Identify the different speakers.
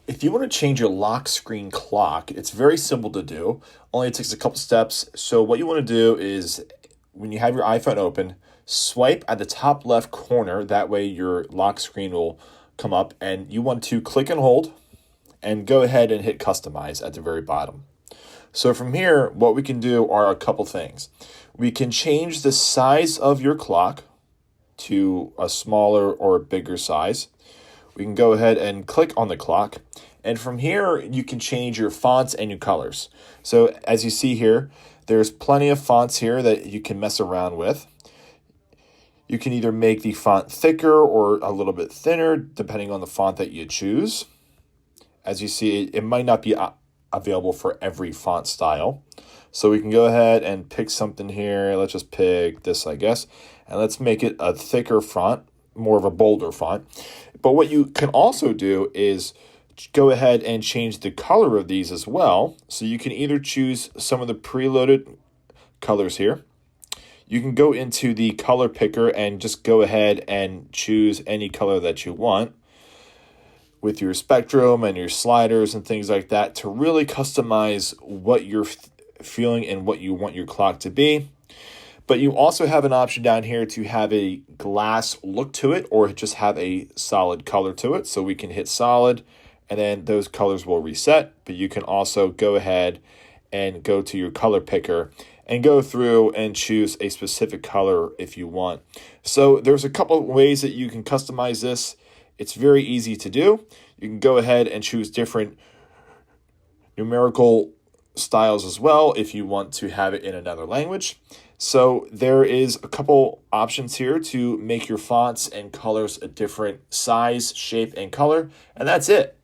Speaker 1: If you want to change your lock screen clock, it's very simple to do. Only it takes a couple steps. So what you want to do is when you have your iPhone open, swipe at the top left corner. That way your lock screen will come up, and you want to click and hold and go ahead and hit customize at the very bottom. So from here, what we can do are a couple things. We can change the size of your clock to a smaller or a bigger size. We can go ahead and click on the clock. And from here, you can change your fonts and your colors. So as you see here, there's plenty of fonts here that you can mess around with. You can either make the font thicker or a little bit thinner, depending on the font that you choose. As you see, it might not be available for every font style. So we can go ahead and pick something here. Let's just pick this, I guess. And let's make it a thicker font, more of a bolder font. But what you can also do is go ahead and change the color of these as well. So you can either choose some of the preloaded colors here. You can go into the color picker and just go ahead and choose any color that you want with your spectrum and your sliders and things like that to really customize what you're feeling and what you want your clock to be. But you also have an option down here to have a glass look to it or just have a solid color to it. So we can hit solid and then those colors will reset. But you can also go ahead and go to your color picker and go through and choose a specific color if you want. So there's a couple of ways that you can customize this. It's very easy to do. You can go ahead and choose different numerical styles as well if you want to have it in another language. So there is a couple options here to make your fonts and colors a different size, shape, and color, and that's it.